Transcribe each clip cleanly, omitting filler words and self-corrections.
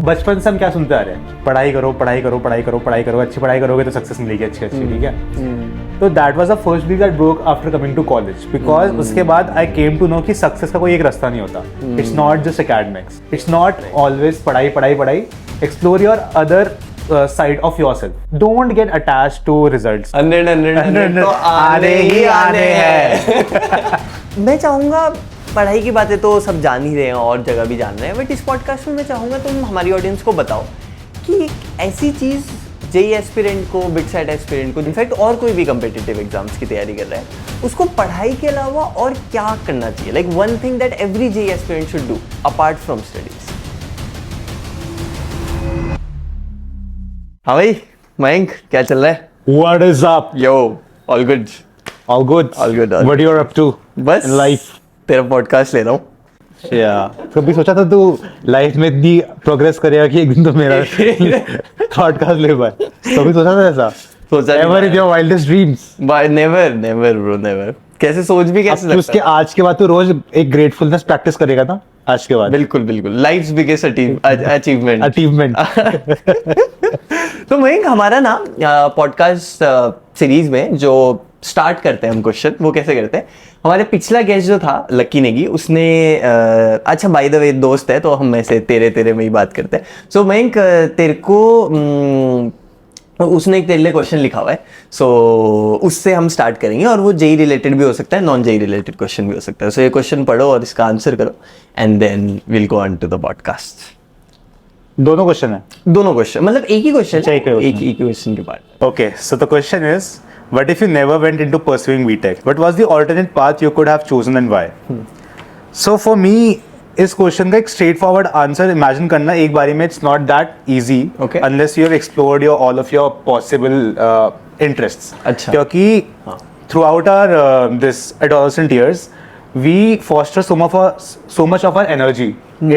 बचपन से हम क्या सुनते आ रहे हैं, पढ़ाई करो पढ़ाई करो पढ़ाई करो पढ़ाई करो, अच्छी पढ़ाई करोगे तो सक्सेस मिलेगी अच्छी अच्छी, ठीक है। तो that was the first belief that broke after coming to college, because उसके बाद आई केम टू नो कि सक्सेस का कोई एक रास्ता नहीं होता। It's not just academics, it's not always पढ़ाई पढ़ाई पढ़ाई। Explore your other side of yourself. Don't get attached to results. 100 तो आने ही आने हैं। मैं चाहूँगा, पढ़ाई की बातें तो सब जान ही रहे हैं और जगह भी जान रहे हैं, बट इस पॉडकास्ट में मैं चाहूँगा तुम हमारी ऑडियंस को बताओ कि ऐसी चीज़ जेईई एस्पिरेंट को, बिग साइट एस्पिरेंट को, इनफैक्ट और कोई भी कम्पिटिटिव एग्जाम्स की तैयारी कर रहा है, उसको पढ़ाई के अलावा और क्या करना चाहिए? Like one thing that every JEE aspirant should do apart from studies. हाँ भाई मयंक, क्या चल रहा है? What is up? Yo, all good? All good? All good. What you're up to? बस in life? तेरा पॉडकास्ट ले रहा हूँ। कभी सोचा था तू लाइफ में इतनी प्रोग्रेस करेगा कि एक दिन तो मेरा पॉडकास्ट ले पाए? कभी सोचा था ऐसा? सोचा नहीं Ever in था। your wildest dreams? Never never bro, never. कैसे सोच भी कैसे अब उसके सकता? आज के बाद तू रोज एक ग्रेटफुलनेस प्रैक्टिस करेगा ना आज के बाद? बिल्कुल बिल्कुल, लाइफ्स बिगेस्ट अचीवमेंट। अचीवमेंट। तो मयंक, हमारा ना पॉडकास्ट सीरीज में जो स्टार्ट करते हैं हम क्वेश्चन, वो कैसे करते हैं? हमारे पिछला गेस्ट जो था लक्की नेगी, उसने अच्छा बाय द वे दोस्त है तो हम ऐसे तेरे में ही बात करते हैं। सो मयंक, तेरे को उसने एक तेरे लिए क्वेश्चन लिखा हुआ है, सो उससे हम स्टार्ट करेंगे और वो जेई रिलेटेड भी हो सकता है, नॉन जेई रिलेटेड क्वेश्चन भी हो सकता है। सो ये क्वेश्चन पढ़ो और इसका आंसर करो and then will go on to the podcast. दोनों क्वेश्चन है? दोनों क्वेश्चन, मतलब एक ही क्वेश्चन, अच्छा, एक ही question. एक ही क्वेश्चन के बाद। Okay, so the question is, what if you never went into pursuing BTech? What was the alternate path you could have chosen and why? So for me, इस question का एक straight forward answer imagine करना एक बारी में it's not that easy Okay. Unless you have explored your all of your possible interests. अच्छा। क्योंकि throughout our this adolescent years we foster so much of our energy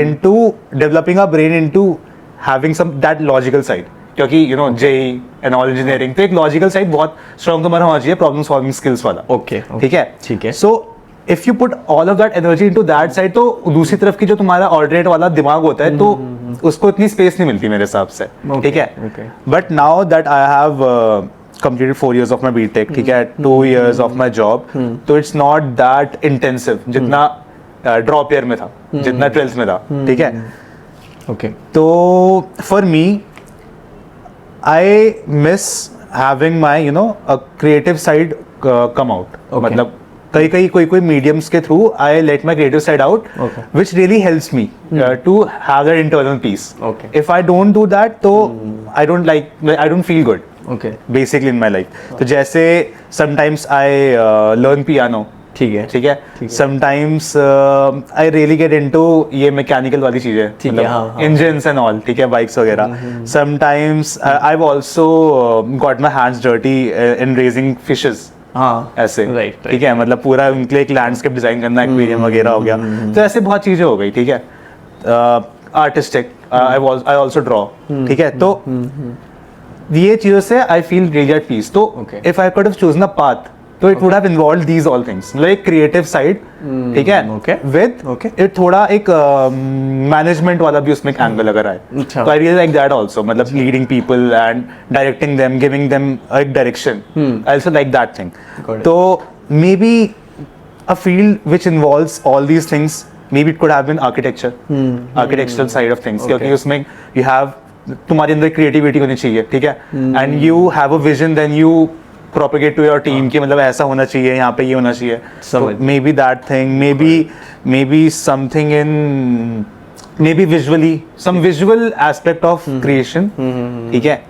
into developing our brain into having some that logical side, क्योंकि you know JEE and all engineering, तो एक logical side बहुत strong तुम्हारा होना चाहिए, problem solving skills वाला। Okay, ठीक है, ठीक है। So if you put all of that energy into that side, तो दूसरी तरफ की जो तुम्हारा ऑल्टरनेट वाला दिमाग होता है, तो उसको इतनी स्पेस नहीं मिलती मेरे हिसाब से। ठीक है, okay. But now that I have completed 4 years of my BTech, ठीक है, 2 years of my job, तो it's not that intensive जितना ड्रॉप ईयर में था, जितना 12th में था। ठीक है, ओके। तो for me I miss having my creative side come out. मतलब कोई मीडियम्स के through I let my creative side out, Okay. Which really helps me to have that internal peace. Okay. If I don't do that, तो I don't feel good okay, basically in my life. तो जैसे sometimes I learn piano, ठीक है, ठीक है, sometimes I really get into ये mechanical वाली चीजें, ठीक है, हाँ, हाँ। इंजन्स एंड ऑल, ठीक है, बाइक्स वगैरह। Sometimes I have also got my hands dirty in raising fishes, हाँ ऐसे, राइट, ठीक है, मतलब पूरा उनके लिए एक लैंडस्केप डिजाइन करना, एक्वेरियम वगैरह हो गया, तो ऐसे बहुत चीजें हो गई। ठीक है, आर्टिस्टिक, आई आल्सो ड्रॉ, ठीक है, तो ये चीजों से I feel really at peace. तो Okay. If I could have chosen a path, तो it would have involved these all things, like creative side, ठीक है, Okay. With Okay. इट थोड़ा एक मैनेजमेंट वाला भी उसमें एक एंगल अगर आए, अच्छा। तो I really like that also, मतलब leading people and directing them, giving them एक direction, I also like that thing. Got it. तो maybe a field which involves all these things, maybe it could have been architecture, architectural side of things, Okay. क्योंकि उसमें you have, तुम्हारे अंदर creativity होनी चाहिए, ठीक है, and you have a vision, then you propagate to your team कि मतलब ऐसा होना चाहिए, यहाँ पे ये होना चाहिए। समझ। Maybe that thing, maybe something in, maybe visually, some visual aspect of creation, ठीक है,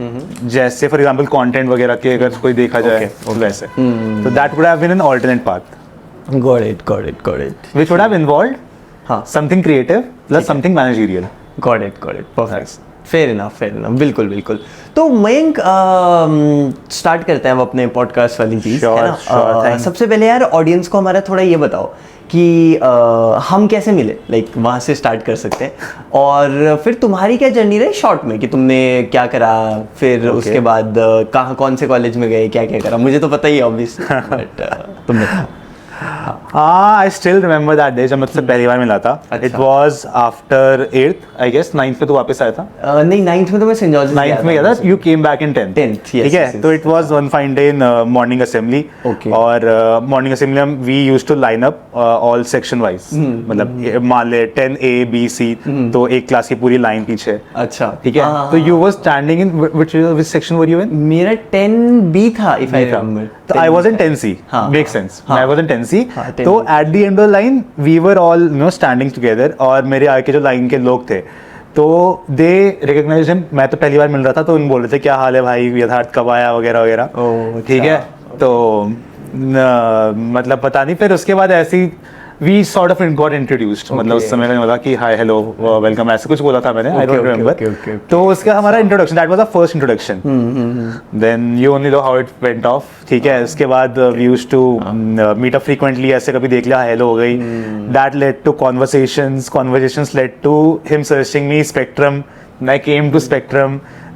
जैसे फॉर एग्जाम्पल कंटेंट वगैरह के अगर कोई देखा जाए, वैसे, तो that would have been an alternate path got it, which would have involved हाँ, something creative plus something managerial. Got it, perfect, fair enough, बिल्कुल। तो मयंक, स्टार्ट करते हैं हम अपने पॉडकास्ट वाली चीज, Sure, है ना? sure, thanks. सबसे पहले यार ऑडियंस को हमारा थोड़ा ये बताओ कि हम कैसे मिले, लाइक वहाँ से स्टार्ट कर सकते हैं, और फिर तुम्हारी क्या जर्नी रही शॉर्ट में, कि तुमने क्या करा, फिर उसके बाद कहाँ, कौन से कॉलेज में गए, क्या क्या करा? मुझे तो पता ही है ऑब्वियसली, बट तुम बताओ। हाँ, I still remember that day जब मैं तुझसे पहली बार मिला था. अच्छा. It was after 8th I guess. 9th में तो वापस आया था. नहीं 9th में तो मैं सेंट जॉर्ज 9th में गया था. You came back in 10th. 10th, yes, ठीक है. yes, तो yes. It was one fine day in morning assembly. Okay. और मॉर्निंग असेंबली में we used to line up all section wise. मतलब मान ले 10A B C, तो एक क्लास की पूरी लाइन पीछे. अच्छा. ठीक है. तो you were standing in which section were you in? मेरा 10B था if I remember. तो I was in 10C. हाँ, Makes sense. हाँ. I was in 10C. हाँ, 10C. तो at the end of the line we were all standing together. और मेरे आगे जो लाइन के लोग थे तो दे रिकॉग्नाइज हिम. मैं तो पहली बार मिल रहा था तो उन बोल रहे थे क्या हाल है भाई, यथार्थ कब आया वगैरह वगैरह. ठीक है. तो मतलब पता नहीं. फिर उसके बाद ऐसी we sort of got introduced. मतलब उस समय मैंने बोला कि हाय हेलो वेलकम ऐसे कुछ बोला था मैंने. I don't remember. तो उसका हमारा introduction, that was the first introduction. Then you only know how it went off. ठीक है. उसके बाद we used to meet up frequently. ऐसे कभी देख लिया हेलो हो गई. That led to conversations led to him suggesting me spectrum. I came to Spectrum.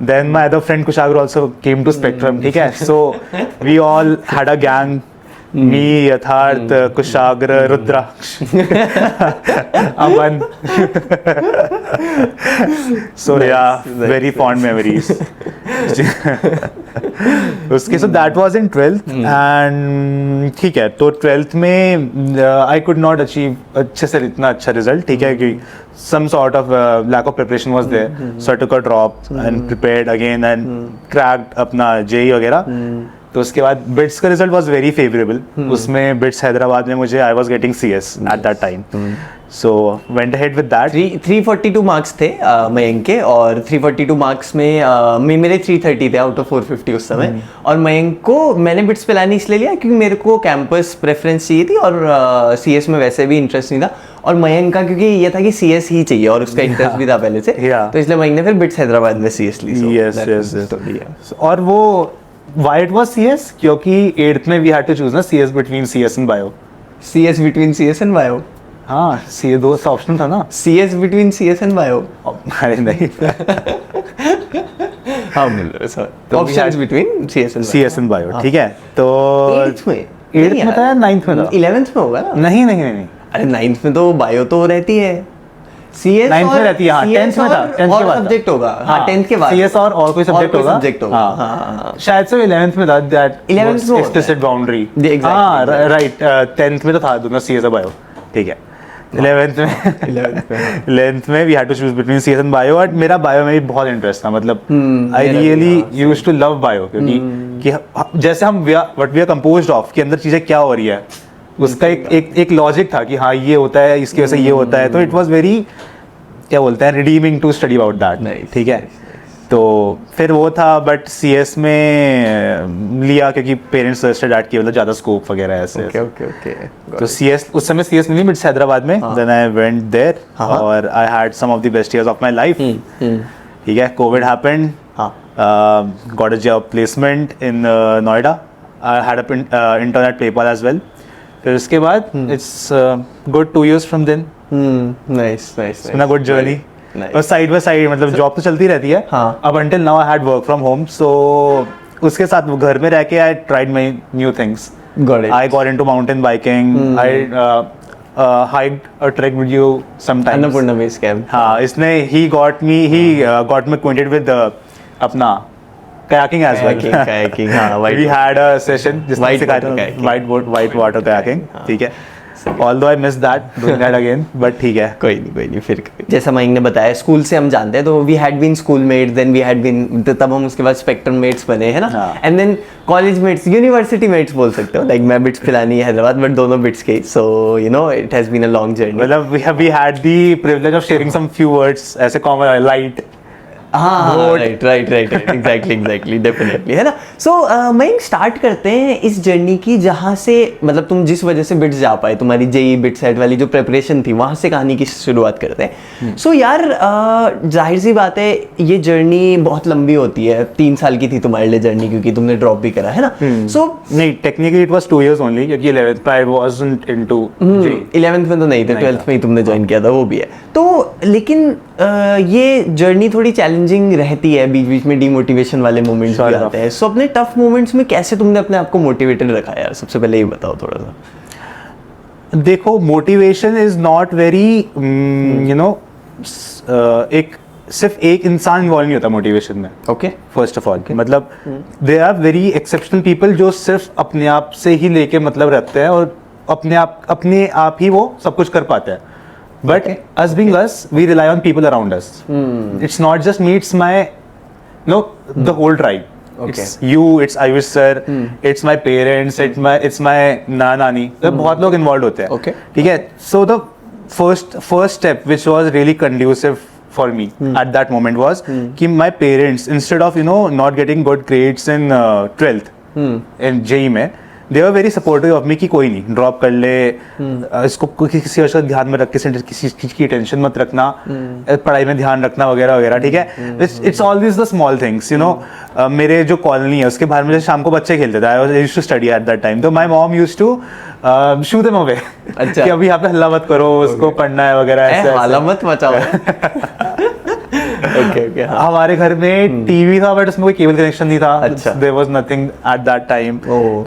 Then my other friend Kushagra also came to Spectrum. ठीक है. So we all had a gang. Me, यथार्थ, कुशाग्र, रुद्राक्ष, अमन. So yeah, very fond memories. उसके so that was in 12th and ठीक है. तो 12th में I could not achieve अच्छे से इतना अच्छा result. ठीक है. क्योंकि some sort of lack of preparation was there. So I took a drop and prepared again and cracked अपना JEE वगैरह. तो उसके बाद बिट्स का रिजल्ट वाज वेरी फेवरेबल. उसमें बिट्स हैदराबाद में मुझे I was getting CS eight that time. So went ahead with that. 342 marks थे मयंक के. और 342 मार्क्स में मेरे 330 थे आउट ऑफ 450 उस समय. और मयंक को मैंने बिट्स पिलानी इसलिए लिया क्योंकि मेरे को कैंपस प्रेफरेंस चाहिए थी और CS में वैसे भी इंटरेस्ट नहीं था. और मयंक का क्योंकि ये था कि CS ही चाहिए और उसका इंटरेस्ट भी था पहले से. तो इसलिए मयंक ने फिर बिट्स हैदराबाद में CS ली. और वो why it was CS? क्योंकि 8th में we had to choose ना CS between CS and bio. CS between CS and bio. हाँ, CS दो ऑप्शन था ना. CS between CS and bio. अरे नहीं. हाँ मिल रहा है sir. Options between CS and bio. CS and bio. ठीक है. तो 8th में 8th में था या 9th में था? 11th में होगा ना. नहीं. अरे 9th में तो bio तो रहती है. CS 9th में रहती है. हाँ 10th में था. 10th के बाद सब्जेक्ट होगा. हाँ 10th के बाद CS और कोई सब्जेक्ट होगा. हाँ शायद से 11th में था. दैट 11th में explicit boundary. हाँ राइट. 10th में तो था दोनों CS और bio. ठीक है. 11th में we had to choose between CS and bio. और मेरा bio में भी बहुत इंटरेस्ट था. मतलब I really used to love bio क्योंकि जैसे हम what we are composed of के अंदर चीजें क्या हो रही है उसका एक लॉजिक था कि हाँ ये होता है इसकी वजह से ये होता है. तो इट वाज वेरी क्या बोलते हैं redeeming to study about that. ठीक है. तो फिर वो था. बट CS में लिया क्योंकि पेरेंट्स सजेस्टेड दैट कि मतलब ज़्यादा स्कोप वगैरह ऐसे. ओके. तो CS उस समय CS मिली बिट्स हैदराबाद में. देन आई वेंट देयर और I had some of the best years of my life. ठीक है. Covid happened. Got a job placement in Noida. I had a intern at PayPal as well. फिर उसके बाद it's good 2 years from then. Nice. It's good journey. और side by side मतलब job तो चलती रहती है. अब until now I had work from home. So उसके साथ घर में रह के I tried my new things. I got into mountain biking. I hiked or trekked with you sometimes. Annapurna base camp. हाँ इसने he got me acquainted with अपना kayaking as well. Kayaking, हाँ. We had a session जिसमें सिखाया था white water kayaking. ठीक है. Although I missed that, doing that again, but ठीक है. कोई नहीं फिर जैसा मयंक ने बताया स्कूल से हम जानते हैं. तो we had been schoolmates, then we had been तब हम उसके बाद स्पेक्ट्रम मेट्स बने है ना. And then college mates, university mates बोल सकते हो. लाइक मैं बिट्स पिलानी है हैदराबाद बट दोनों बिट्स के. So you know it has been a long journey. मतलब we had the privilege of sharing some few words ऐसे common light. हाँ राइट एग्जैक्टली डेफिनेटली है ना. सो मयंक स्टार्ट करते हैं इस जर्नी की जहाँ से मतलब तुम जिस वजह से बिट्स जा पाए. तुम्हारी JEE बिट सेट वाली जो प्रिपरेशन थी वहाँ से कहानी की शुरुआत करते हैं. सो यार जाहिर सी बात है ये जर्नी बहुत लंबी होती है. 3 साल की थी तुम्हारे लिए जर्नी क्योंकि तुमने ड्रॉप भी करा है ना. सो नहीं technically it was 2 years only क्योंकि 11th I wasn't into 11th में तो नहीं थे. 12th में ही तुमने ज्वाइन किया था वो भी है. तो लेकिन ये जर्नी थोड़ी चैलेंजिंग रहती है. बीच बीच में डीमोटिवेशन वाले मोमेंट्स भी आते हैं. सो अपने टफ मोमेंट्स में कैसे तुमने अपने आप को मोटिवेटेड रखा यार? सबसे पहले ये बताओ थोड़ा सा. देखो motivation is not very you know एक सिर्फ एक इंसान इन्वॉल्व नहीं होता मोटिवेशन में. ओके. फर्स्ट ऑफ ऑल मतलब they are very exceptional people जो सिर्फ अपने आप से ही लेके मतलब रखते हैं और अपने आप ही वो सब कुछ कर पाते हैं. But us being us we rely on people around us. It's not just me, it's my no the whole tribe. It's you, it's Ayush sir, it's my parents, it's my नानी. तो बहुत लोग इन्वॉल्व होते हैं. Okay. ठीक है. So the first step which was really conducive for me at that moment was कि my parents instead of not getting good grades in 12th in JEE में, they were very supportive of me कि कोई नहीं, drop कर ले, इसको किसी और का ध्यान में रख, किसी चीज की टेंशन मत रखना, पढ़ाई में ध्यान रखना वगैरह वगैरह. ठीक है. It's all this the small things मेरे जो कॉलोनी है उसके बाहर में शाम को बच्चे खेलते थे. I used to study at that time. तो my mom used to shoo them away. अच्छा. कि अभी यहाँ पे हल्ला मत करो, उसको पढ़ना है वगैरह. ऐसे हल्ला मत मचाओ. ओके. हमारे घर में टीवी था बट उसमें कोई केबल कनेक्शन नहीं था. अच्छा. There was nothing at that time.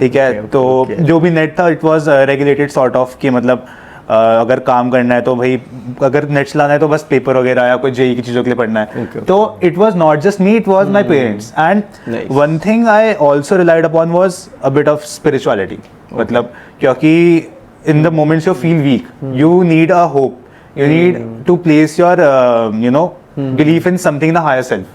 ठीक है. तो okay. जो भी नेट था it was regulated sort of कि मतलब अगर काम करना है तो भाई अगर नेट चलाना है तो बस पेपर वगैरह या कोई जेई की चीजों के लिए पढ़ना है. तो it was not just me, it was my parents. And one thing I also relied upon was a bit of spirituality. मतलब क्योंकि in the moments you feel weak you need a hope, you need to place your belief in something the higher self.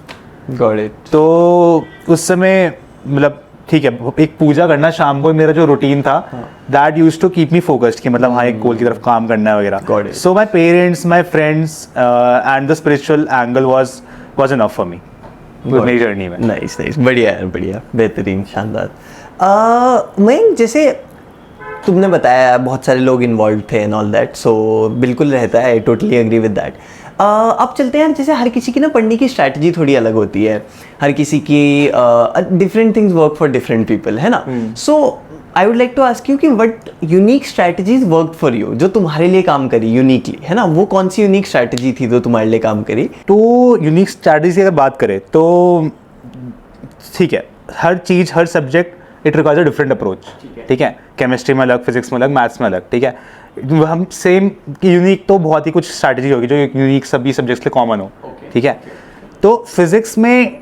Got it. तो उस समय मतलब ठीक है, एक पूजा करना शाम को मेरा जो रूटीन था that used to keep me focused कि मतलब हाँ एक गोल की तरफ काम करना है वगैरह. So my parents, my friends and the spiritual angle was enough for me मेरी जर्नी में. नाइस. बढ़िया है, बढ़िया, बेहतरीन, शानदार. मैं जैसे तुमने बताया बहुत सारे लोग इन्वॉल्व थे एंड ऑल दैट, सो बिल्कुल रहता है, I totally agree with that. अब चलते हैं. जैसे हर किसी की ना पढ़ने की स्ट्रैटेजी थोड़ी अलग होती है, हर किसी की different things work for different people, है ना. So I would like to ask you कि what unique strategies work for you, जो तुम्हारे लिए काम करी यूनिकली, है ना. वो कौन सी यूनिक स्ट्रैटेजी थी जो तुम्हारे लिए काम करी? तो यूनिक स्ट्रैटेजी अगर बात करें तो ठीक है, हर चीज़ हर subject it requires a different approach. ठीक है. केमिस्ट्री में अलग, फिजिक्स में अलग, मैथ्स में अलग. ठीक है. हम सेम यूनिक तो बहुत ही कुछ स्ट्रैटेजी होगी जो यूनिक सभी सब्जेक्ट्स के कॉमन हो. ठीक है. तो फिजिक्स में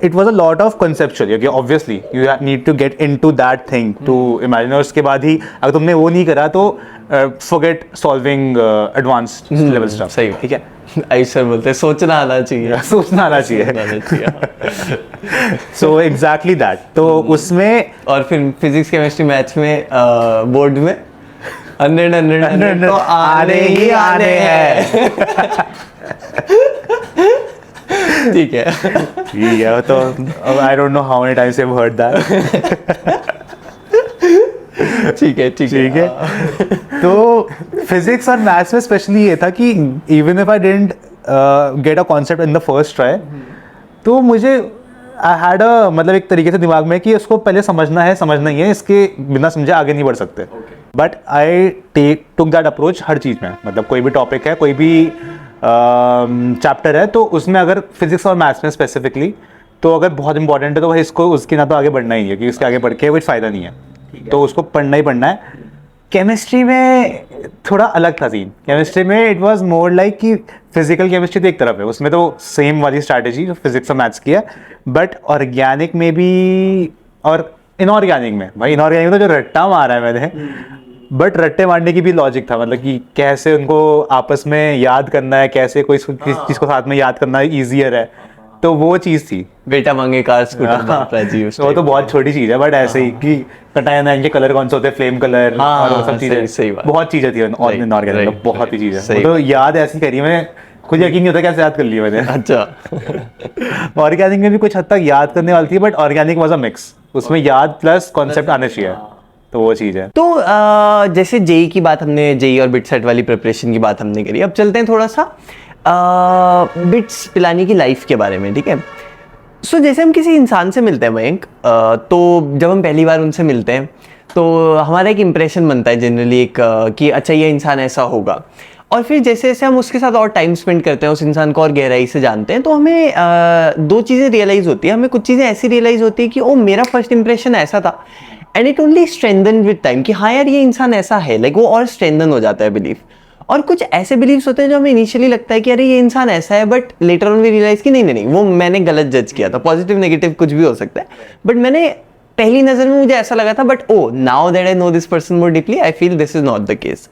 it was a lot of conceptual, क्योंकि obviously you need to get into that thing to imagine. और उसके बाद ही अगर तुमने वो नहीं करा तो forget solving advanced level stuff. सही. ठीक है. आयुष सर बोलते हैं सोचना आना चाहिए. सोचना आना चाहिए. So exactly that. तो उसमें और फिर फिजिक्स, केमिस्ट्री, मैथ्स में बोर्ड में 100 तो आने ही आने हैं. ठीक है. तो I don't know how many times you have heard that. ठीक है. तो फिजिक्स और मैथ्स में स्पेशली ये था कि even if I didn't get a concept in the first try, तो मुझे आई हैड अ मतलब एक तरीके से दिमाग में कि उसको पहले समझना ही है, इसके बिना समझे आगे नहीं बढ़ सकते. But I took that approach हर चीज़ में. मतलब कोई भी टॉपिक है, कोई भी चैप्टर है, तो उसमें अगर फिजिक्स और मैथ्स में स्पेसिफिकली तो अगर बहुत इंपॉर्टेंट है तो भाई इसको उसके ना तो आगे बढ़ना ही है, कि उसके आगे बढ़ के कोई फ़ायदा नहीं है. तो उसको पढ़ना ही पढ़ना है. केमिस्ट्री में थोड़ा अलग था सीन. केमिस्ट्री में इट वाज मोर लाइक कि फिजिकल केमिस्ट्री तो एक तरफ है, उसमें तो सेम वाली स्ट्रैटेजी जो फिजिक्स और मैथ्स की है. बट ऑर्गेनिक में भी और इनऑर्गेनिक में, भाई इनऑर्गेनिक में तो जो रट्टा मारा है मैंने, बट रट्टे मारने की भी लॉजिक था. मतलब कि कैसे उनको आपस में याद करना है, कैसे कोई चीज़ को साथ में याद करना ईजियर है. तो वो चीज़ थी. बेटा मांगे कार स्कूटर. वो तो बहुत छोटी चीज़ है, बट ऐसे ही कि कटाया के कलर कौन से होते हैं, फ्लेम कलर और वो सब चीज़ें. बहुत चीज़ें थी इनऑर्गेनिक, बहुत ही चीज़ें. तो याद ऐसी करी मैं, खुद यकीन नहीं होता कैसे याद कर लिया मैंने. अच्छा. ऑर्गेनिक में भी कुछ हद तक याद करने वाली थी, but organic was a mix. उसमें याद प्लस कॉन्सेप्ट आने चाहिए. तो वो चीज़ है. तो जैसे जेई की बात हमने, जेई और बिट सेट वाली प्रिपरेशन की बात हमने करी. अब चलते हैं थोड़ा सा बिट्स पिलानी की लाइफ के बारे में. ठीक है. सो जैसे हम किसी इंसान से मिलते हैं मयंक, तो जब हम पहली बार उनसे मिलते हैं तो हमारा एक इम्प्रेशन बनता है जनरली एक कि अच्छा ये इंसान ऐसा होगा. और फिर जैसे जैसे हम उसके साथ और टाइम स्पेंड करते हैं, उस इंसान को और गहराई से जानते हैं, तो हमें दो चीज़ें रियलाइज़ होती है. हमें कुछ चीज़ें ऐसी रियलाइज़ होती है कि ओ मेरा फर्स्ट इंप्रेशन ऐसा था, and it only strengthen with time कि हाँ यार ये इंसान ऐसा है, लाइक वो और स्ट्रेंथन हो जाता है बिलीफ। और कुछ ऐसे बिलीव्स होते हैं जो हमें इनिशियली लगता है कि अरे ये इंसान ऐसा है, but later on we realise कि नहीं वो मैंने गलत जज किया था। पॉजिटिव नेगेटिव कुछ भी हो सकता है, बट मैंने पहली नजर में मुझे ऐसा लगा था, but oh now that I know this person more deeply I feel this is not the case.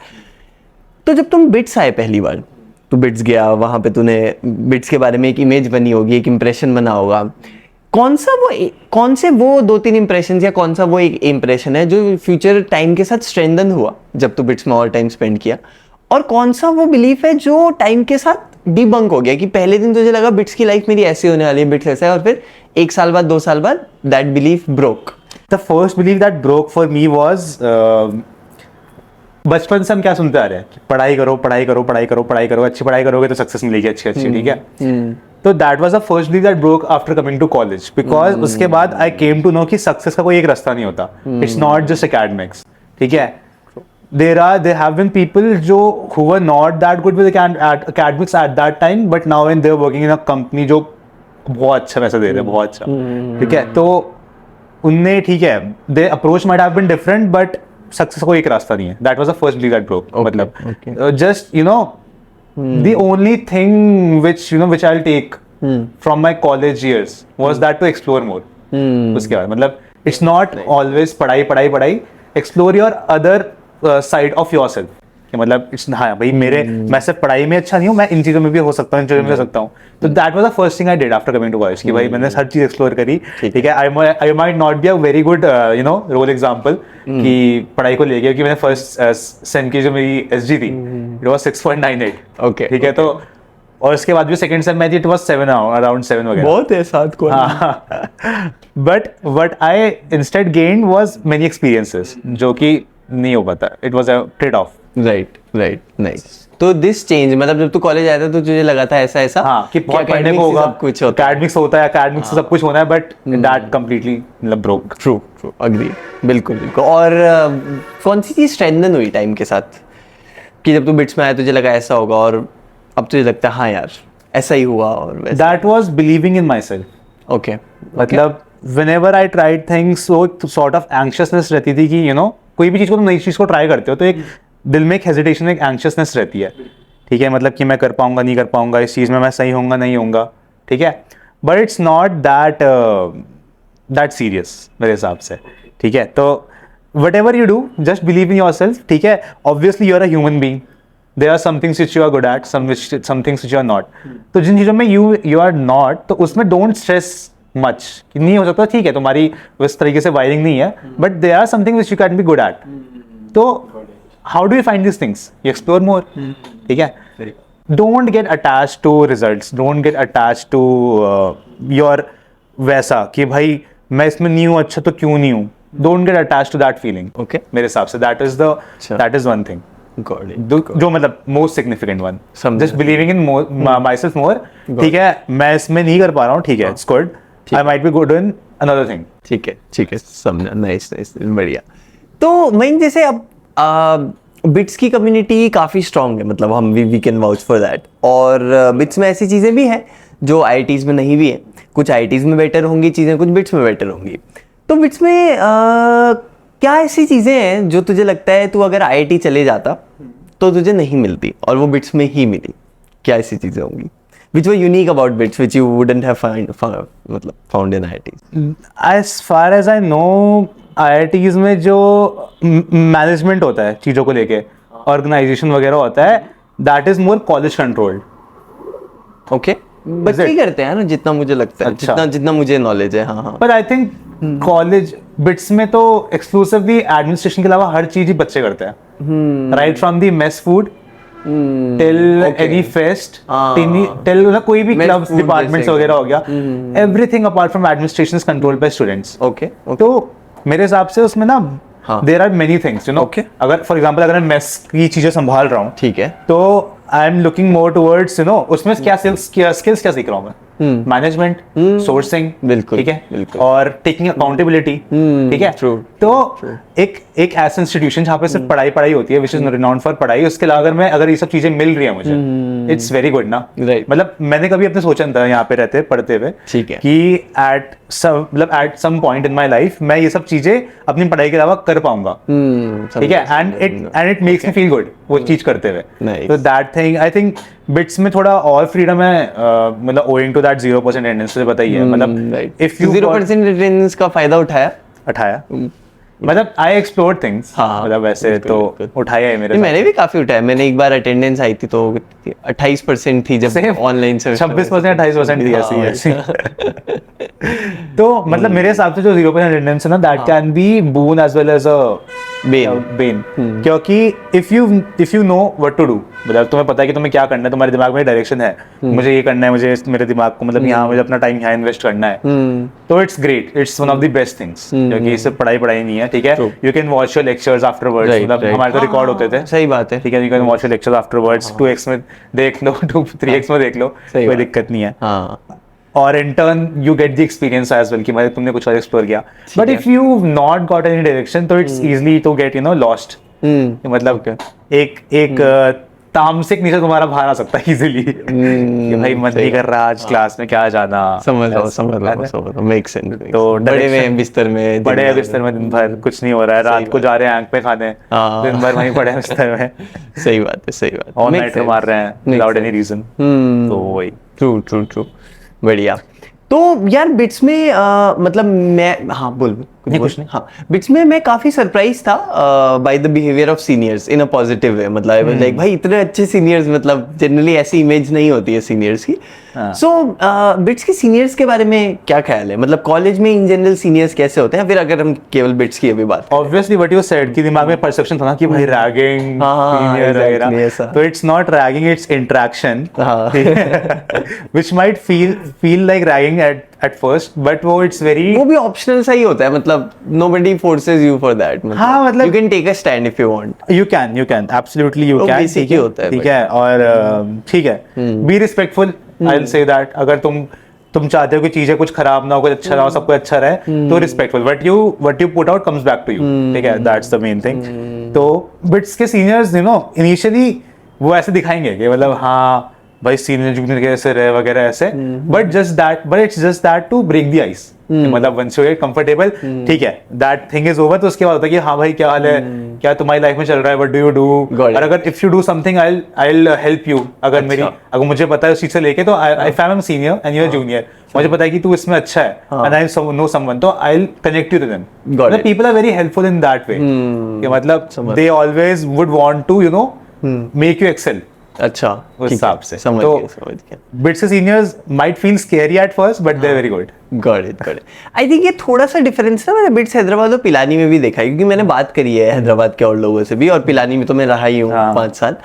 तो जब तुम बिट्स आए पहली बार, तू बिट्स गया, वहां पे तूने बिट्स के बारे में एक इमेज बनी होगी, एक इंप्रेशन बना होगा। कौन से वो 2-3 इंप्रेशन या कौन सा वो एक इंप्रेशन है जो फ्यूचर टाइम के साथ स्ट्रेंथन हुआ जब तू बिट्स में और टाइम स्पेंड किया, और कौन सा वो बिलीफ है जो टाइम के साथ डिबंक हो गया कि पहले दिन तुझे लगा बिट्स की लाइफ मेरी ऐसी होने वाली है, बिट्स ऐसा है, और फिर 1 साल बाद 2 साल बाद that belief broke? The first belief that broke for me was, बचपन से हम क्या सुनते आ रहे हैं, पढ़ाई करो पढ़ाई करो पढ़ाई करो पढ़ाई करो, अच्छी पढ़ाई करोगे तो सक्सेस मिलेगी अच्छी अच्छी, ठीक है। तो that was the first belief that broke after coming to college, because उसके बाद आई केम टू नो कि सक्सेस का कोई एक रास्ता नहीं होता, इट्स नॉट जस्ट एकेडमिक्स, ठीक है। there have been people who were not that good with academics at that time, but now when they're working in a company जो बहुत अच्छा पैसा दे रहे हैं, बहुत अच्छा, ठीक है। तो उनने, ठीक है, their approach might have been different, but success का कोई एक रास्ता नहीं है। That was the first belief that broke. मतलब just the only thing which I'll take from my college years was that to explore more. उसके बाद मतलब it's not always पढ़ाई, explore your other side of yourself, कि मतलब हाँ भाई मैं सिर्फ पढ़ाई में अच्छा नहीं हूँ, मैं इन चीजों में भी हो सकता हूँ, इन चीजों में हो सकता हूँ। तो that was the first thing I did after coming to college, कि भाई मैंने हर चीज एक्सप्लोर करी, ठीक है। I might not be a very good role example कि पढ़ाई को लेके, क्योंकि मैंने फर्स्ट सेम की जो मेरी एसजी थी इट वाज 6.98, ओके, ठीक है। तो और उसके बाद भी सेकंड सेम में थी, इट वाज 7 अराउंड 7 वगैरह, बहुत है 7 को। But what I instead gained was many experiences जो कि नहीं हो पाता, it was a trade off. Right, nice. तो दिस चेंज, मतलब जब तू कॉलेज आया था तो तुझे लगा था ऐसा हाँ कि बहुत पढ़ने को होगा, कुछ होता है, एकेडमिक्स होता है, एकेडमिक्स से सब कुछ होना है, बट दैट कंप्लीटली मतलब ब्रोक। ट्रू, एग्री, बिल्कुल। और कौन सी चीज स्ट्रेंथन हुई टाइम के साथ कि जब तू बिट्स में आया तुझे लगा ऐसा होगा, और अब तुझे लगता है हाँ यार ऐसा ही हुआ? और that was believing in my self. Okay, मतलब whenever I tried things, वो sort of anxiousness रहती थी कि कोई भी चीज़ को, तुम नई चीज़ को ट्राई करते हो तो एक दिल में एक हेजिटेशन, एक एंक्शियसनेस रहती है, ठीक है। मतलब कि मैं कर पाऊंगा नहीं कर पाऊंगा, इस चीज़ में मैं सही होऊंगा नहीं होऊंगा, ठीक है। But it's not that serious मेरे हिसाब से, ठीक है। तो whatever you do just believe in yourself, ठीक है। Obviously you are a human being, there are some things which you are good at, some things which you are not. तो जिन चीज़ों में यू आर नॉट, तो उसमें don't stress much कि नहीं हो सकता, ठीक है, तुम्हारी उस तरीके से वायरिंग नहीं है, but there are something which you can be good at. तो how do you find this things? You explore more, ठीक है। Don't get attached to results, don't get attached to your वैसा कि भाई मैं इसमें नहीं हूँ, अच्छा तो क्यों नहीं हूँ। Don't get attached to that feeling, okay. मेरे हिसाब से दैट इज वन थिंग जो मतलब most significant one, just believing in myself more, ठीक है। मैं इसमें नहीं कर पा रहा हूँ, ठीक है, it's good, I might be good in another thing. ठीक है, समझा, नाइस, बढ़िया। तो मैं जैसे अब बिट्स की कम्युनिटी काफ़ी स्ट्रॉन्ग है, मतलब हम we can vouch for that. और बिट्स में ऐसी चीज़ें भी हैं जो IITs में नहीं भी हैं, कुछ IITs में बेटर होंगी चीज़ें, कुछ बिट्स में बेटर होंगी। तो बिट्स में क्या ऐसी चीज़ें हैं जो तुझे लगता है तू अगर IIT चले जाता तो तुझे नहीं मिलती और वो बिट्स में ही मिली? क्या ऐसी चीज़ें होंगी which were unique about bits which you wouldn't have found in IITs? As far as I know, IITs में जो मैनेजमेंट होता है चीज़ों को लेके, ऑर्गेनाइजेशन वगैरह होता है, that is more college controlled. Okay, बच्चे ही करते हैं ना, जितना मुझे लगता है, अच्छा। जितना मुझे नॉलेज है। हाँ। But I think college bits में तो एक्सक्लूसिवली एडमिनिस्ट्रेशन के अलावा हर चीज ही बच्चे करते हैं, right from the mess food till any fest, till कोई भी क्लब्स डिपार्टमेंट्स वगैरह हो गया, everything apart from administration is controlled by students. Okay, तो मेरे हिसाब से उसमें ना देयर आर मेनी थिंग्स, अगर फॉर एग्जांपल अगर मैं मेस की चीजें संभाल रहा हूँ, ठीक है, तो I am looking more towards उसमें क्या स्किल्स क्या सीख रहा हूँ मैं, मैनेजमेंट, सोर्सिंग, बिल्कुल, ठीक है, और टेकिंग अकाउंटेबिलिटी, ठीक है। तो एक ऐसा इंस्टीट्यूशन जहाँ पे सिर्फ पढ़ाई पढ़ाई होती है, विच इज रिनाउंड फॉर पढ़ाई, उसके अलावा अगर ये सब चीजें मिल रही है मुझे, इट्स वेरी गुड ना। Right. मतलब मैंने कभी अपने सोचा नहीं था यहाँ पे रहते पढ़ते हुए ठीक है। कि at some point in my life मैं ये सब चीजें अपनी पढ़ाई के अलावा कर पाऊंगा, ठीक है, and it makes me feel good वो चीज करते हुए। Nice. तो that thing I think bits में थोड़ा और फ्रीडम है, मतलब ओइंग टू दैट 0% अटेंडेंस, तुझे पता ही है, मतलब इफ यू 0% अटेंडेंस का फायदा उठाया मतलब आई एक्सप्लोर थिंग्स, हाँ, मतलब वैसे बिल्कुल, तो बिल्कुल। उठाया है मेरे मैंने भी काफी उठाया। मैंने एक बार अटेंडेंस आई थी तो 28% थी जब ऑनलाइन से 26% 28% थी ऐसी तो मतलब मेरे हिसाब से जो 0% अटेंडेंस है ना, that can be boon as well as a bane, क्योंकि if you know what to do, मतलब तुम्हें पता है कि तुम्हें क्या करना है, तुम्हारे दिमाग में डायरेक्शन है, मुझे ये करना है, मुझे मेरे दिमाग को मतलब यहाँ मुझे अपना टाइम यहाँ इन्वेस्ट करना है, तो it's great, it's one of the best things, क्योंकि सिर्फ पढ़ाई नहीं है, ठीक है, you can watch your lectures afterwards, मतलब हमारे तो रिकॉर्ड होते थे, सही बात है, ठीक है, you can watch your lectures afterwards, 2x में देख लो, 3x में देख लो, कोई दिक्कत नहीं है, और in turn you get the experience as well कि मतलब तुमने कुछ और एक्सप्लोर किया, but if you not got any direction तो it's easily to get lost, मतलब एक तामसिक नीचे तुम्हारा बाहर आ सकता है इजीली कि भाई मन नहीं कर रहा आज क्लास में क्या जाना, समझ लो मेक सेंस। तो बड़े बिस्तर में दिन भर कुछ नहीं हो रहा है, रात को जा रहे हैं आंख पे खाने, दिन भर वहीं पड़े हैं बिस्तर में, सही बात है, ऑल नाइट मार रहे हैं विदाउट एनी रीजन, तो वही ट्रू बढ़िया। तो यार बिट्स में मतलब मैं बोल कुछ नहीं। हाँ, बिट्स में मैं काफी सरप्राइज था by the behaviour of seniors in a positive way, मतलब लाइक भाई इतने अच्छे सीनियर्स, मतलब जनरली ऐसी इमेज नहीं होती है सीनियर्स की। सो बिट्स के सीनियर्स के बारे में क्या ख्याल है, मतलब कॉलेज में इन जनरल सीनियर्स कैसे होते हैं, फिर अगर हम केवल बिट्स की अभी बात, ऑब्वियसली व्हाट यू सेड कि दिमाग में परसेप्शन था ना कि भाई रैगिंग सीनियर वगैरह, तो it's not ragging, it's interaction which might feel like ragging at first, but वो it's very, वो भी ऑप्शनल सा ही होता है, मतलब nobody forces you for that, मतलब you can take a stand if you want, you can absolutely you can, ठीक ही होता है, ठीक है, और ठीक है, be respectful, I'll say that, अगर तुम चाहते हो कि चीजें कुछ खराब ना हो, कुछ अच्छा ना हो, सब कुछ अच्छा रहे, तो respectful, what you put out comes back to you, ठीक है, that's the main thing। तो बिट्स के सीनियर्स इनिशियली वो ऐसे दिखाएंगे कि मतलब हाँ भाई सीनियर जूनियर कैसे रहे वगैरह ऐसे, but it's just that to break the ice, मतलब वंस यू गेट कंफर्टेबल, ठीक है, दैट थिंग इज ओवर, तो उसके बाद होता है कि हाँ भाई क्या हाल है, क्या तुम्हारी लाइफ में चल रहा है, व्हाट डू यू डू, और अगर if you do something I will help you, अगर मुझे पता है उस चीज से लेके, तो if I am junior and you are junior, मुझे पता है कि तू इसमें अच्छा है एंड आई नो समवन, तो I will connect you to them, मतलब people are very helpful in that way, कि मतलब they always would want to make you excel, अच्छा उस हिसाब से, समझ गया। बिट्स के seniors might feel scary at first, but they are very good. Got it. I think ये थोड़ा सा डिफरेंस ना मैंने बिट्स हैदराबाद और पिलानी में भी देखा है, क्योंकि मैंने बात करी है हैदराबाद के और लोगों से भी, और पिलानी में तो मैं रहा ही हूँ 5 साल।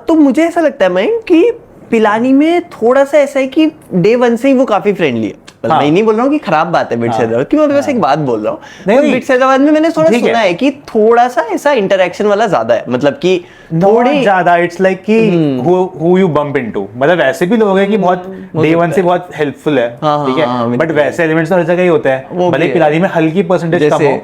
तो मुझे ऐसा लगता है मैं कि पिलानी में थोड़ा सा ऐसा है कि डे 1 से ही वो काफी फ्रेंडली है। मैं नहीं बोल रहा हूँ कि खराब बात है बिट्स हैदराबाद की, मैं बस एक बात बोल रहा हूँ, बिट्स हैदराबाद में मैंने थोड़ा सुना है कि थोड़ा सा ऐसा इंटरेक्शन वाला ज्यादा है, मतलब कि थोड़ी ज्यादा, इट्स लाइक कि who you bump into, मतलब ऐसे भी लोग हैं कि बहुत डे 1 से बहुत हेल्पफुल है, ठीक है, बट वैसे एलिमेंट्स तो हर जगह ही होते हैं, भले पिलानी में हल्की परसेंटेज कम हो,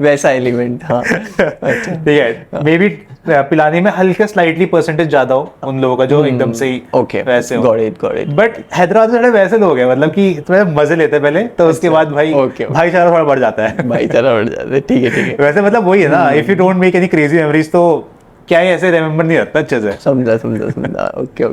वैसा एलिमेंट, हाँ ठीक है, मे बी पिलानी में हल्का स्लाइटली परसेंटेज ज्यादा हो उन लोगों का जो एकदम से ही वैसे हो, बट हैदराबाद में वैसे लोग हैं, मतलब कि थोड़ा मजे लेते हैं पहले, तो उसके बाद भाईचारा थोड़ा बढ़ जाता है, ठीक है, वैसे मतलब वही है ना, if you don't make any crazy memories तो क्या है, ऐसे रिमेंबर नहीं रखता अच्छे से, समझा, ओके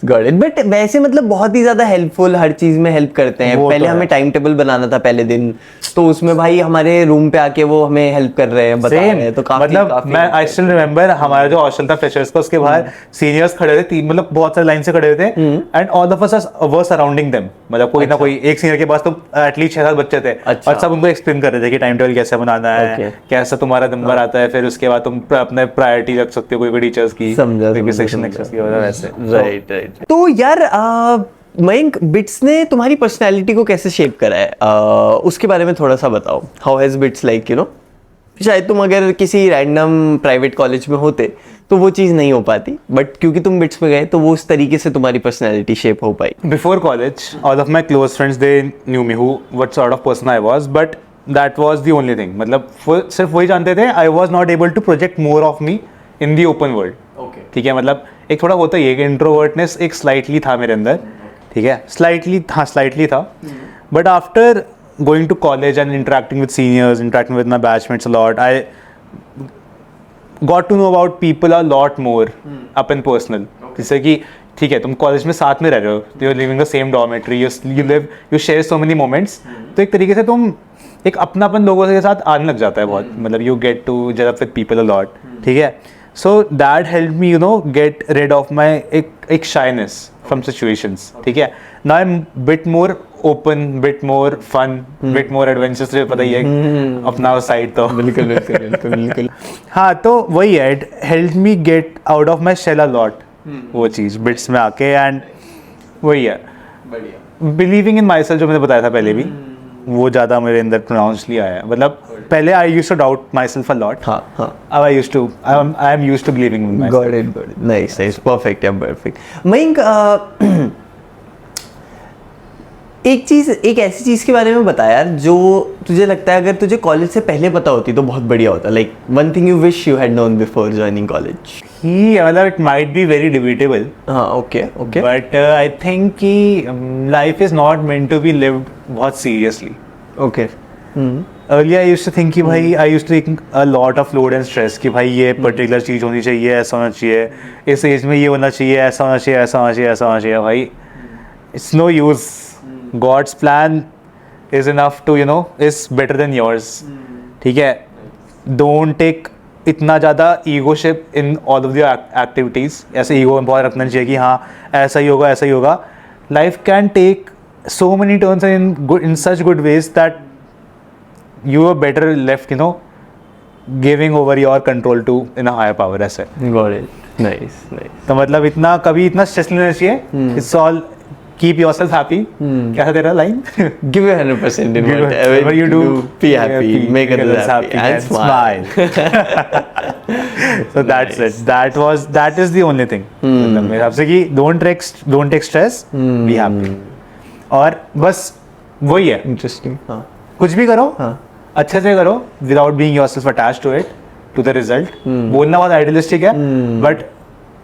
गॉट इट। बट वैसे मतलब बहुत ही ज्यादा हेल्पफुल, हर चीज में हेल्प करते हैं। पहले हमें टाइम टेबल बनाना था पहले दिन, तो उसमें भाई हमारे रूम पे आके वो हमें हेल्प कर रहे हैं, बता रहे हैं, तो काफी मतलब मैं आई स्टिल रिमेंबर हमारा जो हॉस्टल था फ्रेशर्स का, उसके बाहर सीनियर्स खड़े थे, मतलब बहुत सारे लाइन से खड़े हुए थे, and all of us were surrounding them, मतलब कोई ना कोई एक सीनियर के पास तो एटलीस्ट 6-7 बच्चे थे, और सब उनको एक्सप्लेन कर रहे थे कि टाइम टेबल कैसे बनाना है, कैसा तुम्हारा नंबर आता है, फिर उसके बाद तुम अपने प्रायोरिटी रख सकते हो, कोई टीचर्स की, सेक्शन एक्सेस की वैसे, राइट। तो यार मयंक, बिट्स ने तुम्हारी पर्सनालिटी को कैसे शेप करा है, उसके बारे में थोड़ा सा बताओ। हाउ हैज बिट्स लाइक शायद तुम अगर किसी रैंडम प्राइवेट कॉलेज में होते तो वो चीज नहीं हो पाती, बट क्योंकि तुम बिट्स में गए तो वो उस तरीके से तुम्हारी पर्सनालिटी शेप हो पाई। Before college all of my close friends they knew me what sort of person I was, but that was the only thing, मतलब सिर्फ वही जानते थे, I was not able to project more of me in the open world. ठीक है, मतलब एक थोड़ा होता ही है कि इंट्रोवर्टनेस एक स्लाइटली था मेरे अंदर, ठीक है, स्लाइटली था, but after going to college and interacting with seniors, interacting with my batchmates a lot, I got to know about people a lot more up and personal. जैसे कि ठीक है, तुम कॉलेज में साथ में रह रहे हो, you are living the same dormitory, you share so many moments, तो एक तरीके से तुम एक अपनापन लोगों के साथ आने लग जाता है बहुत, मतलब you get to gel up with people a lot, ठीक है। So that help me you know get rid of my एक शाइनेस फ्रॉम सिचुएशंस, ठीक है। Now I am bit more open, bit more fun, bit more adventurous, पता ही है अपना side तो बिल्कुल हाँ, तो वही है, it help me get out of my shell a lot, वो चीज़ बिट्स में आके, एंड वही है बिलीविंग इन माई सेल्फ, जो मैंने बताया था पहले भी, वो ज़्यादा मेरे अंदर प्रोनाउंसली आया है। मतलब पहले I used to doubt myself a lot, अब I am used to believing in myself. Got it, nice, perfect, Mayank, एक ऐसी चीज के बारे में बता यार, जो तुझे लगता है अगर तुझे कॉलेज से पहले पता होती तो बहुत बढ़िया होता, like one thing you wish you had known before joining college. मतलब it might be very debatable, हाँ, ओके, बट आई थिंक कि life is not meant to be lived बहुत seriously. Okay, earlier I used to think कि भाई, I used to take a lot of load and stress कि भाई ये particular चीज़ होनी चाहिए, ऐसा होना चाहिए, इस एज में ये होना चाहिए, ऐसा होना चाहिए, ऐसा होना चाहिए, ऐसा होना चाहिए। भाई it's no use, God's plan is enough to is better than yours, ठीक है। Don't take इतना ज़्यादा ईगोशिप in all of the activities, ऐसे ईगो में बहुत रखना चाहिए कि हाँ ऐसा ही होगा, ऐसा ही होगा। Life can take so many turns in such good ways that you are better left giving over your control to in a higher power, ऐसे। Got it, nice. तो मतलब कभी इतना स्ट्रेस नहीं लेना चाहिए, it's all keep yourself happy, क्या था तेरा line? Give your 100% in whatever you do, be happy, make others happy and smile. So that's it, that is the only thing, मतलब मेरे हिसाब से कि don't take stress, be happy, और बस वही है। Interesting, हाँ, कुछ भी करो अच्छे से करो, without being yourself attached to it, to the result। बोलना बहुत idealistic है, but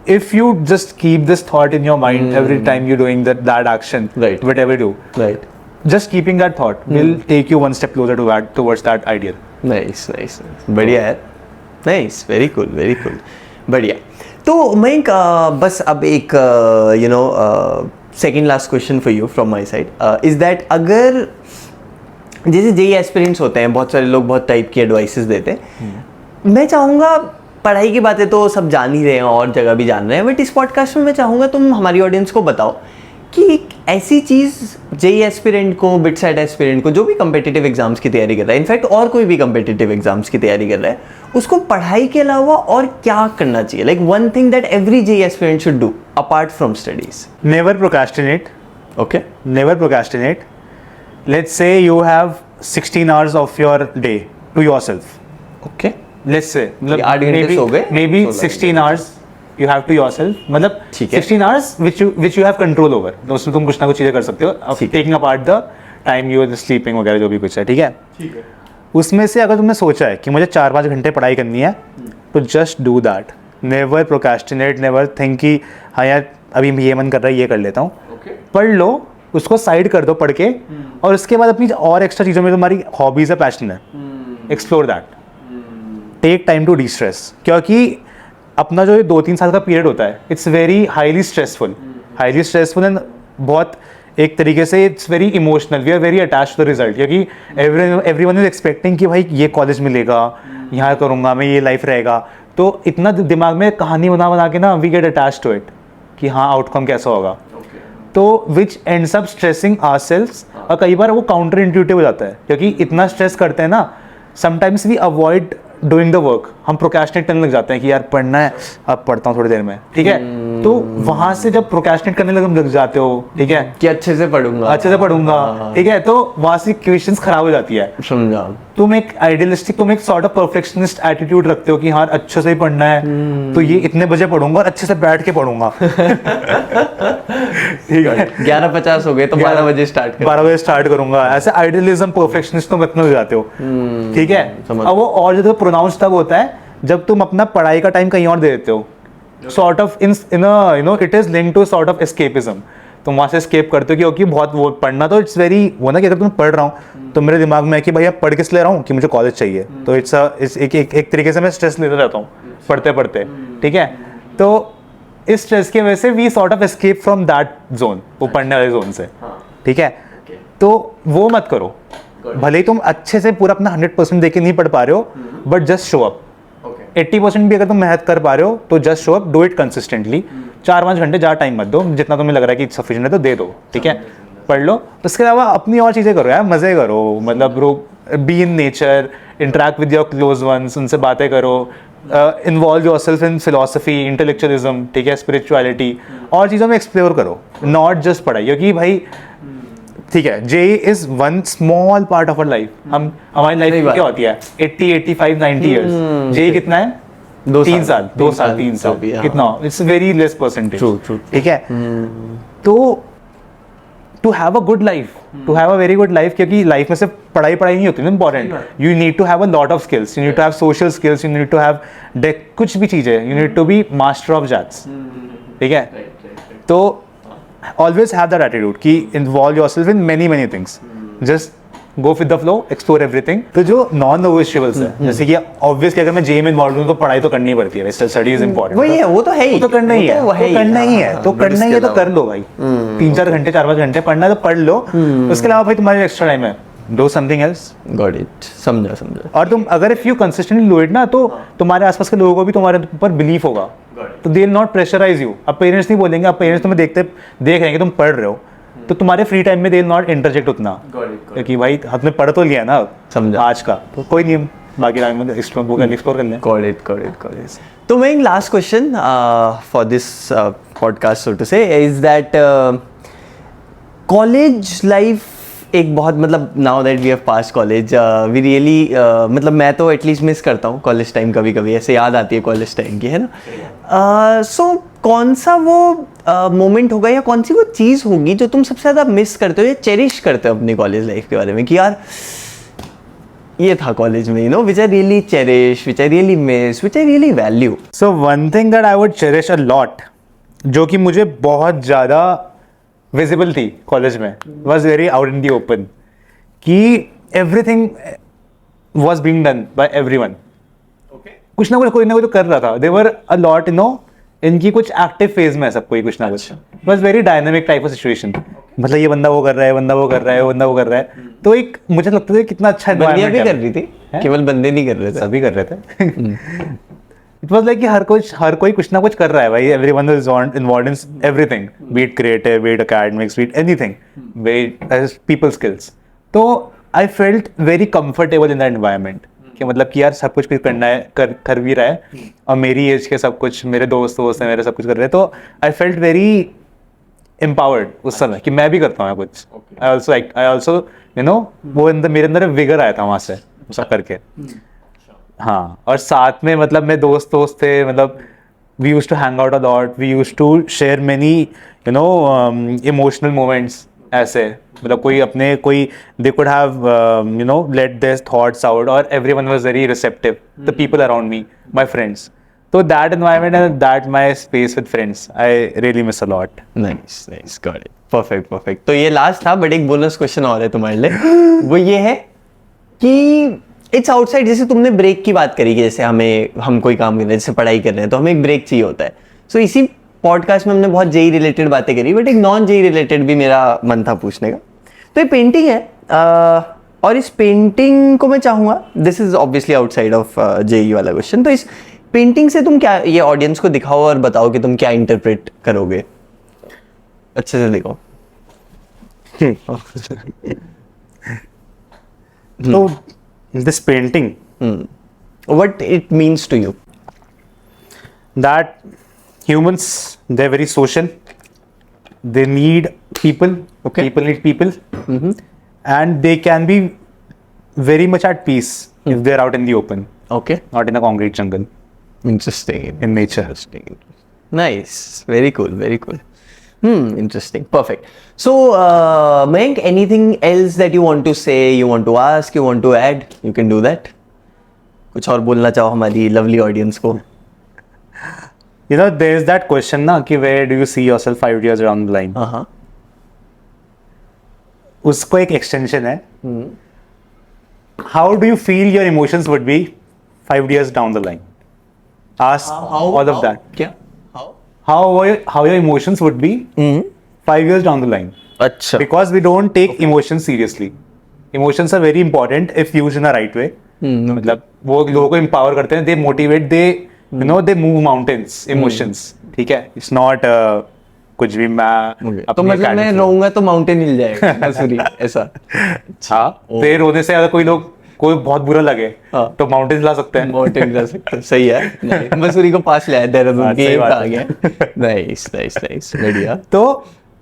if you just keep this thought in your mind every time you're doing that action, right, whatever you do, right, just keeping that thought will take you one step closer towards that ideal. Nice. बढ़िया है, nice, very cool, बढ़िया। तो मयंक, बस अब एक second last question for you from my side, is that अगर जैसे JEE aspirants होते हैं, बहुत सारे लोग बहुत टाइप की एडवाइसेस देते हैं, मैं चाहूँगा, पढ़ाई की बातें तो सब जान ही रहे हैं और जगह भी जान रहे हैं, बट इस पॉडकास्ट में मैं चाहूँगा तुम हमारी ऑडियंस को बताओ कि एक ऐसी चीज़ जेई एस्पिरेंट को, बिटसाइट एस्पिरेंट को, जो भी कम्पिटिटिव एग्जाम्स की तैयारी कर रहा है, इनफैक्ट और कोई भी कम्पिटिटिव एग्जाम्स की तैयारी कर रहा है, उसको पढ़ाई के अलावा और क्या करना चाहिए, like one thing that every JEE aspirant should do apart from studies. Never procrastinate. Okay. Never procrastinate. Let's say you have 16 hours of your day to yourself. Okay. Let's say, 8 घंटे सो गए, maybe 16 hours you have to yourself, मतलब 16 hours which you have control over, तो उसमें तुम कुछ ना कुछ चीज़ें कर सकते हो, taking apart the time you are sleeping वगैरह जो भी कुछ है, ठीक है। उसमें से अगर तुमने सोचा है कि मुझे 4-5 घंटे पढ़ाई करनी है, तो just do that. Never procrastinate, never think कि हाँ यार अभी ये मन कर रहा है, ये कर लेता हूँ। पढ़ लो, उसको साइड कर दो पढ़ के, और उसके बाद अपनी और एक्स्ट्रा चीज़ों में तुम्हारी हॉबीज़ है, पैशन है, explore that, take time to distress, क्योंकि अपना जो 2-3 साल का पीरियड होता है, it's very highly stressful and बहुत एक तरीके से it's very emotional, we are very attach to the result, क्योंकि एवरीवन इज एक्सपेक्टिंग कि भाई ये कॉलेज मिलेगा, यहाँ करूँगा मैं, ये लाइफ रहेगा, तो इतना दिमाग में कहानी बना के ना we get attach to it कि हाँ आउटकम कैसा होगा, तो which ends up stressing ourselves, और कई बार वो काउंटर इंट्यूटिव हो जाता है, क्योंकि इतना स्ट्रेस करते हैं ना, sometimes we avoid doing the work, हम प्रोक्रेस्टिनेट करने लग जाते हैं कि यार पढ़ना है, अब पढ़ता हूँ थोड़ी देर में, ठीक है, तो वहां से जब प्रोक्रेस्टिनेट करने लग जाते हो, ठीक है, कि अच्छे से पढ़ूंगा, ठीक है, तो वहां से क्वेश्चंस खराब हो जाती है। समझा। तुम एक आइडियलिस्टिक, तुम एक सॉर्ट ऑफ परफेक्शनिस्ट एटीट्यूड रखते हो कि हाँ अच्छे से ही पढ़ना है, तो ये इतने बजे पढ़ूंगा और अच्छे से बैठ के पढ़ूंगा। ठीक है, 11:50 हो गए तो 12 बजे स्टार्ट करूंगा। ऐसे आइडियलिज्म, परफेक्शनिस्ट तुम इतने हो जाते हो, ठीक है। अब वो और ज्यादा प्रोनाउंस तब होता है जब तुम अपना पढ़ाई का टाइम कहीं और दे देते हो, sort of in you know it is linked to sort of escapism. तुम वहां से एस्केप करते हो क्योंकि बहुत वो पढ़ना, तो इट्स वेरी वो ना कि अगर तुम पढ़ रहा हूँ तो मेरे दिमाग में है कि भैया पढ़ किस ले रहा हूँ कि मुझे कॉलेज चाहिए, तो इट्स एक तरीके से मैं स्ट्रेस लेते रहता हूँ पढ़ते पढ़ते, ठीक है। तो इस स्ट्रेस की वजह से we sort of escape from that zone, वो पढ़ने वाले जोन से, ठीक है। तो वो मत करो, भले ही तुम अच्छे से पूरा अपना 100% देके नहीं पढ़ पा रहे हो, बट जस्ट शो अप। 80% भी अगर तुम मेहनत कर पा रहे हो तो just show up, do it consistently. 4-5 घंटे ज़्यादा टाइम मत दो, जितना तुम्हें लग रहा है कि सफिशिएंट है तो दे दो, ठीक है, पढ़ लो। उसके अलावा अपनी और चीज़ें करो यार, मज़े करो, मतलब be in nature, interact with your close ones, उनसे बातें करो, involve yourself in philosophy, intellectualism, ठीक है, स्पिरिचुअलिटी, और चीज़ों में एक्सप्लोर करो, नॉट जस्ट पढ़ाई। क्योंकि भाई ठीक है, JEE is one small part of our life. हम हमारी लाइफ में क्या होती है 80, 85, 90 इयर्स, जेई कितना है 3 साल, 2 साल, 3 साल, कितना, इट्स वेरी लेस परसेंटेज, ठीक है। तो to have a good life, to have a very good life, क्योंकि लाइफ में सिर्फ पढ़ाई नहीं होती ना important, you need to have a lot of skills, you need to have social skills, you need to have कुछ भी चीज़ें, you need to be master of that's, ठीक है। तो always have that attitude कि involve yourself in many things, just go with the flow, explore everything। तो जो non negotiables है, जैसे कि ऑब्वियस कि अगर मैं जेईई में इन्वॉल्व हूँ तो पढ़ाई तो करनी पड़ती है, स्टडी इज इंपॉर्टेंट, वही है, वो तो है ही, वो तो करना ही है, तो करना ही है, तो कर लो भाई। 3-4 घंटे 4-5 घंटे पढ़ना है तो पढ़ लो, उसके अलावा भाई तुम्हारे एक्स्ट्रा टाइम है, do something else. Got it, समझा। और तुम अगर if you consistently do it ना, तो तुम्हारे आसपास के लोगों को भी तुम्हारे ऊपर बिलीफ होगा, तो they will not pressurize you. अब पेरेंट्स नहीं बोलेंगे, अब पेरेंट्स तुम्हें देख रहे हैं कि तुम पढ़ रहे हो, तो तुम्हारे फ्री टाइम में दे विल नॉट इंटरजेक्ट उतना, क्योंकि भाई हाथ में पढ़ तो लिया ना समझा आज का, तो कोई नहीं, बाकी टाइम में एक्सप्लोर कर लें। Got it. तो मैं last question for this podcast so to say is that college life एक बहुत, मतलब now that we have pass college, we really, मतलब मैं तो एटलीस्ट मिस करता हूँ कॉलेज टाइम, कभी कभी ऐसे याद आती है कॉलेज टाइम की, है ना। सो कौन सा वो मोमेंट होगा या कौन सी वो चीज़ होगी जो तुम सबसे ज़्यादा मिस करते हो या चेरिश करते हो अपनी कॉलेज लाइफ के बारे में, कि यार ये था कॉलेज में, you know, which I really cherish, which I really miss, which I really value. So one thing that I would cherish a lot, जो कि मुझे बहुत ज़्यादा विजिबल थी कॉलेज में, was very out in the open, कि everything was being done by everyone. कुछ ना कुछ कोई ना कोई तो कर रहा था, दे वर अ लॉट, यू नो, इनकी कुछ एक्टिव फेज में है सब, कोई कुछ ना कुछ, बस very dynamic type of situation, मतलब ये बंदा वो कर रहा है, बंदा वो कर रहा है, बंदा वो कर रहा है, तो एक मुझे लगता था कितना अच्छा एनवायरनमेंट भी कर रही थी, केवल बंदे नहीं कर रहे थे, सभी कर रहे थे। इट वाज लाइक कि हर कोई कुछ ना कुछ कर रहा है भाई, everyone is involved in everything, be it creative, be it academics, be it anything, be it people skills. तो I felt very comfortable in that environment, कि मतलब कि यार सब कुछ करना है, कर भी रहा है, और मेरी एज के सब कुछ, मेरे दोस्त हैं, मेरे सब कुछ कर रहे हैं, तो आई फेल्ट वेरी एम्पावर्ड उस समय कि मैं भी करता हूँ कुछ। आई ऑल्सो यू नो, वो मेरे अंदर विगर आया था वहाँ से सब करके। हाँ, और साथ में मतलब मेरे दोस्त थे, मतलब we used to hang out a lot, we used to share many you know emotional moments, ऐसे मतलब कोई they could have you know let their thoughts out, or everyone was very receptive, the people around me, my friends. So that environment and that my space with friends, I really miss a lot. Nice, got it, perfect. तो ये last था, but एक bonus question और है तुम्हारे लिए। वो ये है कि इट्स आउटसाइड, जैसे तुमने ब्रेक की बात करी कि जैसे हम कोई काम कर रहे हैं, जैसे पढ़ाई कर रहे हैं, तो हमें एक ब्रेक चाहिए होता है। सो इसी पॉडकास्ट में हमने बहुत जेई रिलेटेड बातें करी, बट एक नॉन जेई रिलेटेड भी मेरा मन था पूछने का। तो ये पेंटिंग है, और इस पेंटिंग को मैं चाहूँगा, this is obviously outside of JEE वाला क्वेश्चन, तो इस पेंटिंग से तुम क्या ये ऑडियंस को दिखाओ और बताओ कि तुम क्या इंटरप्रेट करोगे, अच्छे से दिखाओ। So this painting, what it means to you? that humans, they're very social. They need people. Okay. People need people. And they can be very much at peace if they're out in the open, Okay. not in a concrete jungle, Interesting. in nature. Nice. Very cool. Very cool. Interesting. Perfect. So, Mayank, anything else that you want to say, you want to ask, you want to add? You can do that. कुछ और बोलना चाहो हमारी lovely audience को? You know, there's that question na कि where do you see yourself 5 years down the line? हाँ. उसको एक extension है. How do you feel your emotions would be 5 years down the line? Ask all of that. क्या? How your emotions would be 5 years down the line. अच्छा. Because we don't take emotions seriously. Emotions are very important if used in the right way. मतलब वो लोगों को empower करते हैं. They motivate. They move mountains. Emotions. ठीक है. It's not कुछ भी मैं. तो मतलब मैं रोऊंगा तो माउंटेन हिल जाएगा मसूरी ऐसा. हाँ. फिर रोने से अगर कोई बहुत बुरा लगे तो माउंटेन ला सकते हैं. माउंटेन जा सकते हैं. सही है. मसूरी को पास ले आया देहरादून के आ गया. नाइस. बढ़िया. तो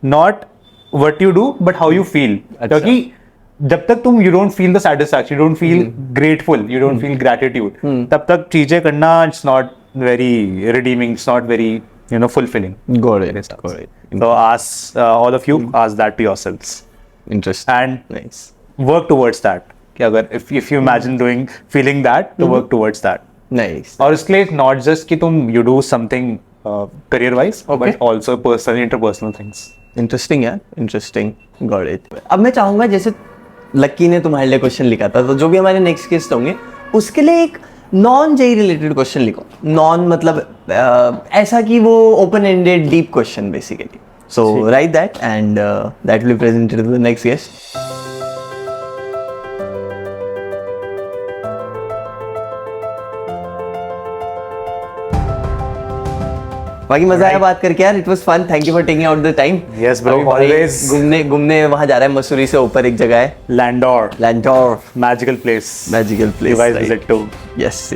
not what you do but how you feel. क्योंकि जब तक तुम you don't feel the satisfaction, you don't feel grateful, you don't feel gratitude, तब तक चीजें करना it's not very redeeming, it's not very fulfilling. Got it. So ask all of you, ask that to yourselves Interesting. and Nice. work towards that. कि अगर if you imagine feeling that, to work towards that. Nice. और इसके लिए not just कि तुम you do something career wise, but also personal interpersonal things. Interesting यार. Interesting. Got it. अब मैं चाहूंगा जैसे लक्की ने तुम्हारे लिए क्वेश्चन लिखा था, तो जो भी हमारे नेक्स्ट गेस्ट होंगे उसके लिए एक नॉन जेई रिलेटेड क्वेश्चन लिखो. नॉन मतलब ऐसा कि वो open ended deep question basically. So write that and that will be presented to the next guest. बाकी मजा आया बात करके यार. It was fun. Thank you for taking out the time. Yes bro, always. घूमने वहां जा रहा है मसूरी से ऊपर एक जगह है Landor, Landour. magical place. Magical place. You guys visit too. Yes.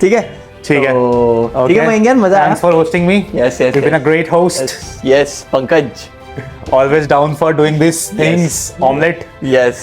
ठीक है. ठीक है. तो ठीक है महेंगे यार. मजा आया. Thanks for hosting me. Yes. You've been a great host. Yes, Pankaj. Always down for doing these things. Omelette. Yes.